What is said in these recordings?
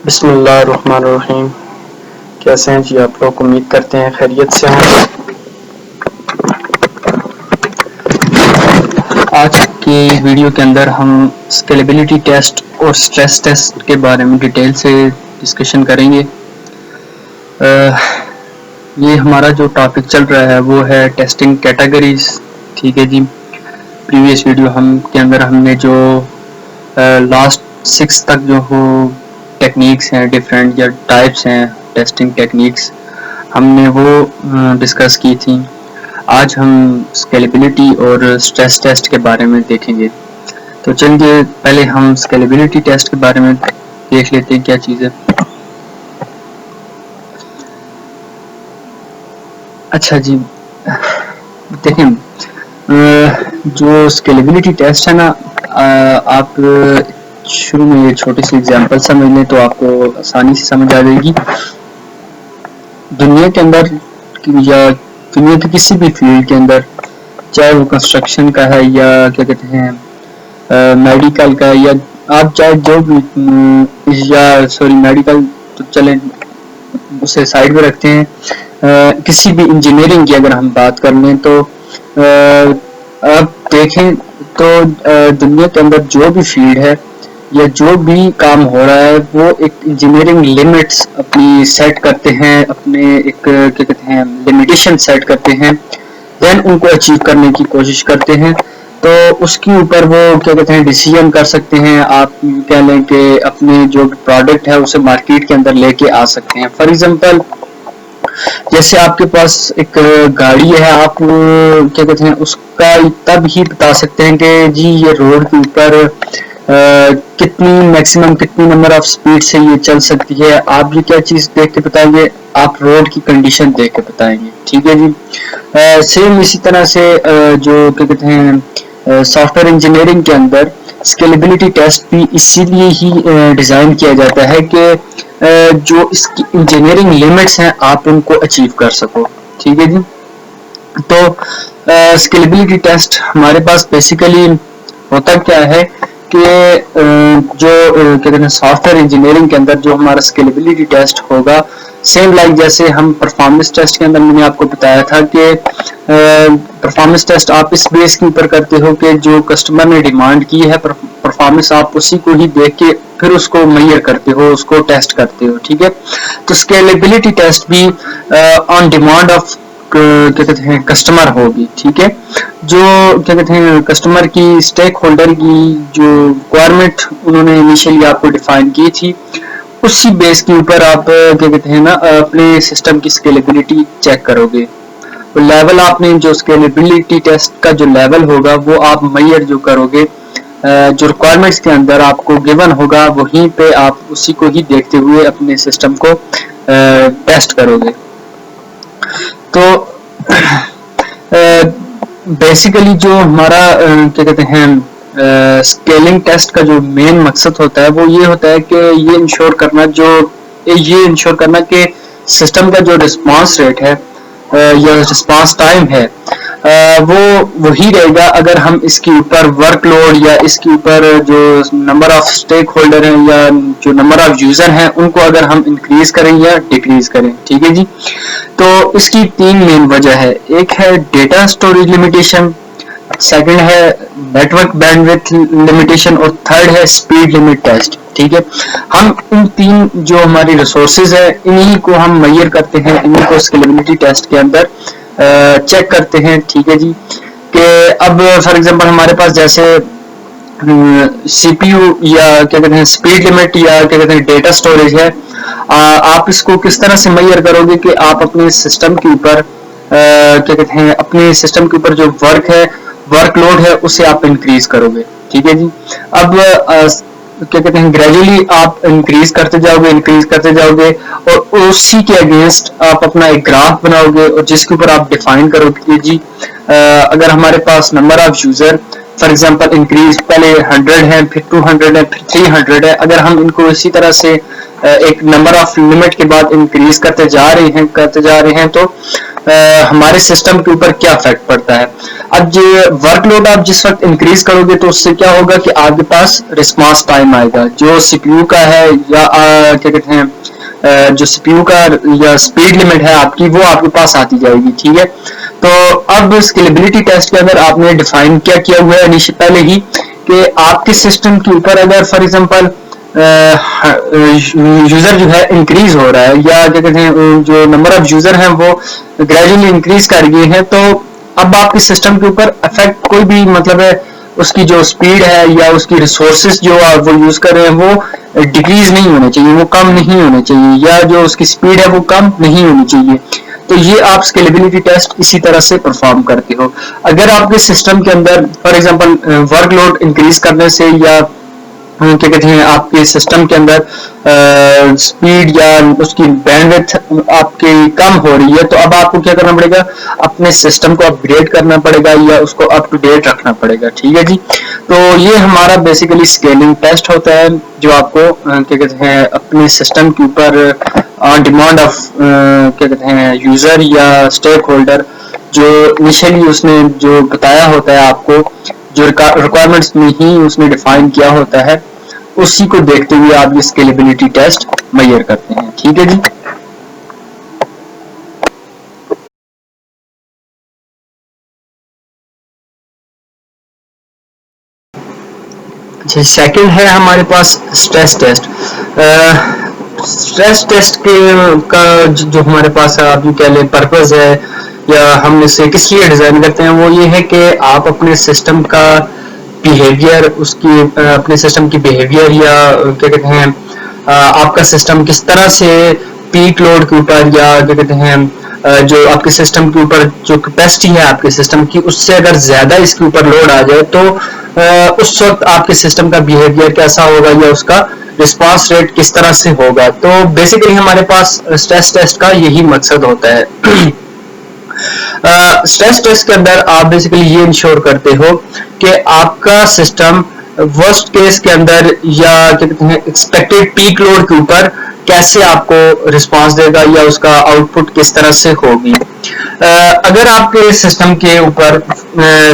बिस्मिल्लाहिर्रहमानिर्रहीम। कैसे हैं जी आप लोग? उम्मीद करते हैं खैरियत से हैं। आज के वीडियो के अंदर हम स्केलेबिलिटी टेस्ट और स्ट्रेस टेस्ट के बारे में डिटेल से डिस्कशन करेंगे। ये हमारा जो टॉपिक चल रहा है वो है टेस्टिंग कैटेगरीज। ठीक है जी। प्रीवियस वीडियो के अंदर हमने जो लास्ट 6 तक जो हो टेक्निक्स हैं, डिफरेंट या टाइप्स हैं टेस्टिंग टेक्निक्स, हमने वो डिस्कस की थी। आज हम स्केलेबिलिटी और स्ट्रेस टेस्ट के बारे में देखेंगे। तो चलिए पहले हम स्केलेबिलिटी टेस्ट के बारे में देख लेते हैं क्या चीज़ है। अच्छा जी, देखें, जो स्केलेबिलिटी टेस्ट है ना, आप शुरू में ये छोटी सी एग्जांपल समझ लें तो आपको आसानी से समझ आ जाएगी। दुनिया के अंदर या दुनिया के किसी भी फील्ड के अंदर, चाहे वो कंस्ट्रक्शन का है या क्या कहते हैं मेडिकल का, या आप चाहे जो भी या मेडिकल तो चलें उसे साइड में रखते हैं, किसी भी इंजीनियरिंग की अगर हम बात कर लें तो आप देखें तो दुनिया के अंदर जो भी फील्ड है या जो भी काम हो रहा है वो एक इंजीनियरिंग लिमिट्स अपनी सेट करते हैं, अपने एक क्या कहते हैं लिमिटेशन सेट करते हैं, देन उनको अचीव करने की कोशिश करते हैं। तो उसके ऊपर वो क्या कहते हैं डिसीजन कर सकते हैं। आप कह लें कि अपने जो प्रोडक्ट है उसे मार्केट के अंदर लेके आ सकते हैं। फॉर एग्जांपल, जैसे आपके पास एक गाड़ी है, आप क्या कहते हैं उसका तब ही बता सकते हैं कि जी ये रोड के ऊपर कितनी मैक्सिमम कितनी नंबर ऑफ स्पीड से ये चल सकती है। आप ये क्या चीज देख के बताएंगे? आप रोड की कंडीशन देख के बताएंगे। ठीक है जी। सेम इसी तरह से जो क्या कहते हैं सॉफ्टवेयर इंजीनियरिंग के अंदर स्केलेबिलिटी टेस्ट भी इसीलिए ही डिजाइन किया जाता है कि जो इसकी इंजीनियरिंग लिमिट्स हैं आप उनको अचीव कर सको। ठीक है जी। तो स्केलेबिलिटी टेस्ट हमारे पास बेसिकली होता क्या है कि जो क्या कहते हैं सॉफ्टवेयर इंजीनियरिंग के अंदर जो हमारा स्केलेबिलिटी टेस्ट होगा, सेम लाइक जैसे हम परफॉर्मेंस टेस्ट के अंदर मैंने आपको बताया था कि परफॉर्मेंस टेस्ट आप इस बेस के ऊपर करते हो कि जो कस्टमर ने डिमांड की है परफॉर्मेंस, आप उसी को ही देख के फिर उसको मेजर करते हो, उसको टेस्ट करते हो। ठीक है। तो स्केलेबिलिटी टेस्ट भी ऑन डिमांड ऑफ क्या कहते हैं कस्टमर होगी। ठीक है। जो क्या कहते हैं कस्टमर की स्टेक होल्डर की जो रिक्वायरमेंट उन्होंने इनिशियली आपको डिफाइन की थी, उसी बेस के ऊपर आप क्या कहते हैं ना अपने सिस्टम की स्केलेबिलिटी चेक करोगे। तो लेवल आपने जो स्केलेबिलिटी टेस्ट का जो लेवल होगा वो आप मेजर जो करोगे, जो रिक्वायरमेंट्स के अंदर आपको गिवन होगा वहीं पे आप उसी को ही देखते हुए अपने सिस्टम को टेस्ट करोगे। तो बेसिकली जो हमारा क्या कहते हैं स्केलिंग टेस्ट का जो मेन मकसद होता है वो ये होता है कि ये इंश्योर करना कि सिस्टम का जो रिस्पांस रेट है या रिस्पांस टाइम है वो वही रहेगा अगर हम इसके ऊपर वर्कलोड या इसके ऊपर जो नंबर ऑफ स्टेक होल्डर हैं या जो नंबर ऑफ यूजर हैं उनको अगर हम इंक्रीज करें या डिक्रीज करें। ठीक है जी। तो इसकी 3 मेन वजह है। एक है डेटा स्टोरेज लिमिटेशन, सेकंड है नेटवर्क बैंडविड्थ लिमिटेशन और थर्ड है स्पीड लिमिट टेस्ट। ठीक है। हम इन 3 जो हमारी रिसोर्सेज है इन्हीं को हम मेजर करते हैं, इन्हीं को स्केलेबिलिटी टेस्ट के अंदर चेक करते हैं। ठीक है जी। कि अब फॉर एग्जांपल हमारे पास जैसे सीपीयू या क्या कहते हैं स्पीड लिमिट या क्या कहते हैं डेटा स्टोरेज है, आप इसको किस तरह से मेजर करोगे कि आप अपने सिस्टम के ऊपर क्या कहते हैं अपने सिस्टम के ऊपर जो वर्कलोड है उसे आप इंक्रीज करोगे। ठीक है जी। अब क्या कहते हैं ग्रेजुअली आप इंक्रीज करते जाओगे और उसी के अगेंस्ट आप अपना एक ग्राफ बनाओगे और जिसके ऊपर आप डिफाइन करोगे कि जी अगर हमारे पास number of user for example increase पहले 100 है, फिर 200 है, फिर 300 है, अगर हम इनको इसी तरह से एक नंबर ऑफ लिमिट के बाद इंक्रीज करते जा रहे हैं तो हमारे सिस्टम के ऊपर क्या इफेक्ट पड़ता है। अब जो वर्कलोड आप जिस वक्त इंक्रीज करोगे तो उससे क्या होगा कि आपके पास रिस्पांस टाइम आएगा जो सीपीयू का है या क्या कहते हैं जो सीपीयू का या स्पीड लिमिट है आपकी वो आपके पास आती जाएगी, ठीक है। तो अब स्केलेबिलिटी टेस्ट के अंदर आपने डिफाइन क्या किया हुआ है पहले ही कि आपके सिस्टम के ऊपर अगर फॉर एग्जांपल यूजर जो है इंक्रीज हो रहा है या क्या कहते हैं जो नंबर ऑफ यूजर हैं वो ग्रेजुअली इंक्रीज कर गए हैं, तो अब आपके सिस्टम के ऊपर इफेक्ट कोई भी मतलब है उसकी जो स्पीड है या उसकी रिसोर्सेज जो आप वो यूज कर रहे हैं वो डिक्रीज नहीं होने चाहिए, वो कम नहीं होने चाहिए, या जो उसकी स्पीड है वो कम नहीं होनी चाहिए। तो ये आप स्केलेबिलिटी टेस्ट इसी तरह से परफॉर्म करते हो। अगर आपके सिस्टम के अंदर फॉर एग्जांपल वर्कलोड इंक्रीज करने से या क्या कहते हैं आपके सिस्टम के अंदर स्पीड या उसकी बैंडविड्थ आपकी कम हो रही है, तो अब आपको क्या करना पड़ेगा, अपने सिस्टम को अपग्रेड करना पड़ेगा या उसको अप टू डेट रखना पड़ेगा, ठीक है जी। तो ये हमारा बेसिकली स्केलिंग टेस्ट होता है जो आपको क्या कहते हैं अपने सिस्टम के ऊपर ऑन डिमांड ऑफ क्या कहते हैं यूजर या स्टेक होल्डर जो इनिशियली उसने जो बताया होता है आपको, जो रिक्वायरमेंट्स में ही उसने डिफाइन किया होता है, उसी को देखते हुए आप ये स्केलेबिलिटी टेस्ट मेजर करते हैं, ठीक है जी। अच्छा, सेकंड है हमारे पास स्ट्रेस टेस्ट। स्ट्रेस टेस्ट के का जो हमारे पास आप कह लें पर्पस है या हम इसे किस लिए डिजाइन करते हैं, वो ये है कि आप अपने सिस्टम का बिहेवियर उसकी अपने सिस्टम की बिहेवियर या क्या कहते हैं आपका सिस्टम किस तरह से पीक लोड के ऊपर या क्या कहते हैं जो आपके सिस्टम के ऊपर जो कैपेसिटी है आपके सिस्टम की उससे अगर ज्यादा इसके ऊपर लोड आ जाए तो उस वक्त आपके सिस्टम का बिहेवियर कैसा होगा या उसका रिस्पांस रेट किस तरह से होगा। तो बेसिकली हमारे पास स्ट्रेस टेस्ट का यही मकसद होता है। स्ट्रेस टेस्ट के अंदर आप बेसिकली ये इंश्योर करते हो कि आपका सिस्टम वर्स्ट केस के अंदर या क्या कहते हैं एक्सपेक्टेड पीक लोड के ऊपर कैसे आपको रिस्पांस देगा या उसका आउटपुट किस तरह से होगी। अगर आपके सिस्टम के ऊपर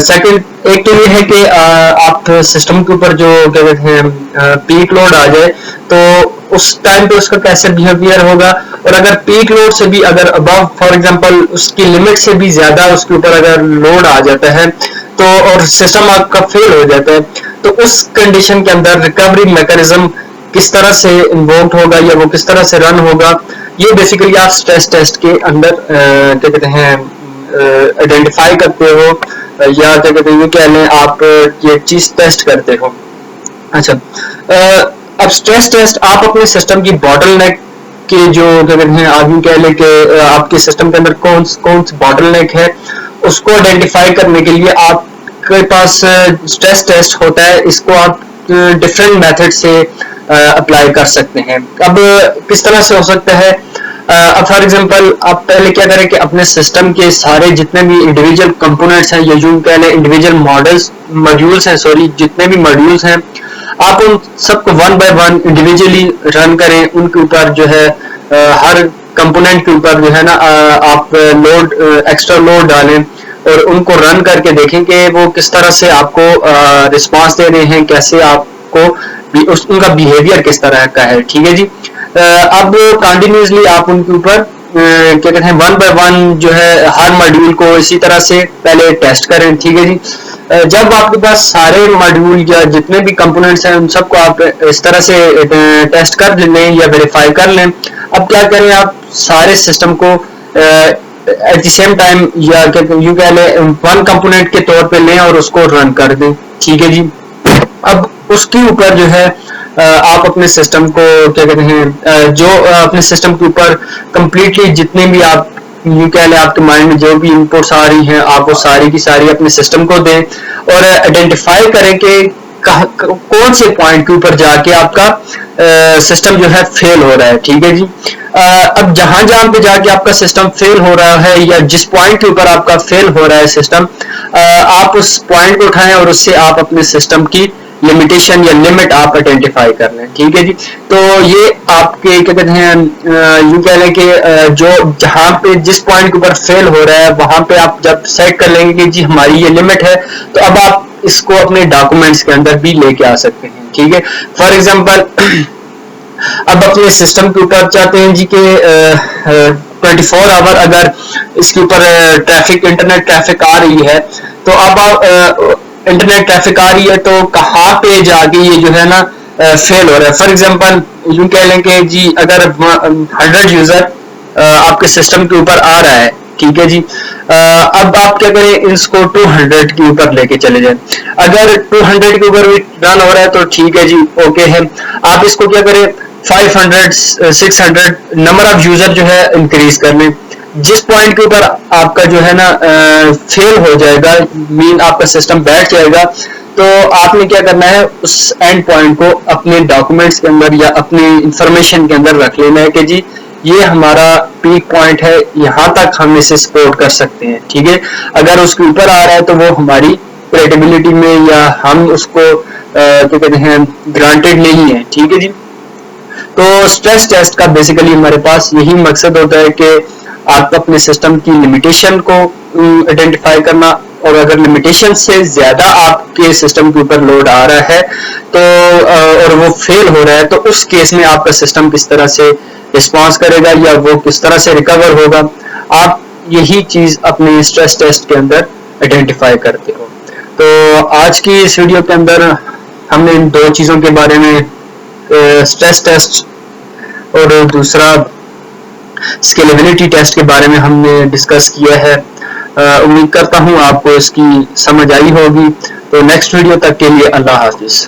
सेकंड एक तो ये है कि आप सिस्टम के ऊपर जो क्या कहते हैं पीक लोड आ जाए तो उस टाइम पे उसका कैसे बिहेवियर होगा, और अगर पीक लोड से भी अगर अबव फॉर एग्जांपल उसकी लिमिट से भी ज्यादा उसके ऊपर अगर लोड आ जाता है तो और सिस्टम आपका फेल हो जाता है, तो उस कंडीशन के अंदर रिकवरी मैकेनिज्म किस तरह से इन्वोक्ड होगा या वो किस तरह से रन होगा, ये बेसिकली आप स्ट्रेस टेस्ट के अंदर क्या कहते हैं आइडेंटिफाई करते हो या क्या कहते हैं ये कह लें आप ये चीज टेस्ट करते हो। अच्छा, अब स्ट्रेस टेस्ट आप अपने सिस्टम की बॉटलनेक के जो क्या कहते हैं आदमी कह ले कि आपके सिस्टम के अंदर कौन बॉटलनेक है उसको आइडेंटिफाई करने के लिए आपके पास स्ट्रेस टेस्ट होता है। इसको आप डिफरेंट मेथड से अप्लाई कर सकते हैं। अब किस तरह से हो सकता है, अब फॉर एग्जांपल आप पहले क्या करें कि अपने सिस्टम के सारे जितने भी इंडिविजुअल कंपोनेंट्स हैं या यूं कह लें इंडिविजुअल मॉड्यूल्स हैं जितने भी मॉड्यूल्स हैं आप उन सबको one by one individually run करें, उनके ऊपर जो है हर कंपोनेंट के ऊपर जो है ना आप लोड एक्स्ट्रा लोड डालें और उनको रन करके देखें कि वो किस तरह से आपको रिस्पांस दे रहे हैं, कैसे आपको उनका बिहेवियर किस तरह का है, ठीक है जी। अब कंटिन्यूसली आप उनके ऊपर क्या कहते हैं वन बाय वन जो है हर मॉड्यूल को इसी तरह से पहले टेस्ट करें, ठीक है जी। जब आपके पास सारे मॉड्यूल या जितने भी कंपोनेंट्स हैं उन सबको आप इस तरह से टेस्ट कर लें या वेरीफाई कर लें, अब क्या करें आप सारे सिस्टम को एट द सेम टाइम या यूं कह लें वन कंपोनेंट के तौर पे लें और उसको रन कर दें, ठीक है जी। अब उसके ऊपर जो है आप अपने सिस्टम को क्या कहते हैं जो अपने सिस्टम के ऊपर कंप्लीटली जितने भी आप यूं कह लें आपके माइंड में जो भी इनपुट्स आ रही हैं आप वो सारी की सारी अपने सिस्टम को दें और आइडेंटिफाई करें कि कौन से पॉइंट के ऊपर जाके आपका सिस्टम जो है फेल हो रहा है, ठीक है जी। अब जहां जहां पे जाके आपका सिस्टम फेल हो रहा है या जिस पॉइंट के ऊपर आपका फेल हो रहा है सिस्टम, आप उस पॉइंट को उठाएं और उससे आप अपने सिस्टम की लिमिटेशन या लिमिट आप आइडेंटिफाई कर लें, ठीक है जी। तो ये आपके क्या कहते हैं, यूं कह लें कि जो जहां पे जिस पॉइंट के ऊपर फेल हो रहा है वहां पे आप जब सेट कर लेंगे कि जी हमारी ये लिमिट है, तो अब आप इसको अपने डॉक्यूमेंट्स के अंदर भी लेके आ सकते हैं, ठीक है। फॉर एग्जांपल अब अपने सिस्टम के ऊपर चाहते हैं जी कि 24 आवर अगर इसके ऊपर ट्रैफिक, इंटरनेट ट्रैफिक आ रही है, तो अब इंटरनेट ट्रैफिक आ रही है तो कहाँ पे जाके ये जो है ना फेल हो रहा है। फॉर एग्जांपल यूं कह लें कि जी अगर 100 यूजर आपके सिस्टम के ऊपर आ रहा है, ठीक है जी, अब आप क्या करें, इसको 200 के ऊपर लेके चले जाएं। अगर 200 के ऊपर भी रन हो रहा है तो ठीक है जी, ओके है। आप इसको क्या करें, 500 600 नंबर ऑफ यूजर जो है इंक्रीज कर लें। जिस पॉइंट के ऊपर आपका जो है ना फेल हो जाएगा, मीन आपका सिस्टम बैठ जाएगा, तो आपने क्या करना है, उस एंड पॉइंट को अपने डॉक्यूमेंट्स के अंदर या अपनी इंफॉर्मेशन के अंदर रख लेना है कि जी ये हमारा पीक पॉइंट है, यहाँ तक हम इसे सपोर्ट कर सकते हैं, ठीक है। अगर उसके ऊपर आ रहा है तो वो हमारी क्रेडिबिलिटी में या हम उसको क्या कहते हैं ग्रांटेड नहीं है, ठीक है जी। तो स्ट्रेस टेस्ट का बेसिकली हमारे पास यही मकसद होता है कि आप अपने सिस्टम की लिमिटेशन को आइडेंटिफाई करना, और अगर लिमिटेशन से ज्यादा आपके सिस्टम के ऊपर लोड आ रहा है तो और वो फेल हो रहा है, तो उस केस में आपका सिस्टम किस तरह से रिस्पॉन्स करेगा या वो किस तरह से रिकवर होगा, आप यही चीज अपने स्ट्रेस टेस्ट के अंदर आइडेंटिफाई करते हो। तो आज की इस वीडियो के अंदर हमने इन दो चीजों के बारे में, स्ट्रेस टेस्ट और दूसरा स्केलेबिलिटी टेस्ट के बारे में हमने डिस्कस किया है। उम्मीद करता हूँ आपको इसकी समझ आई होगी। तो नेक्स्ट वीडियो तक के लिए अल्लाह हाफिज।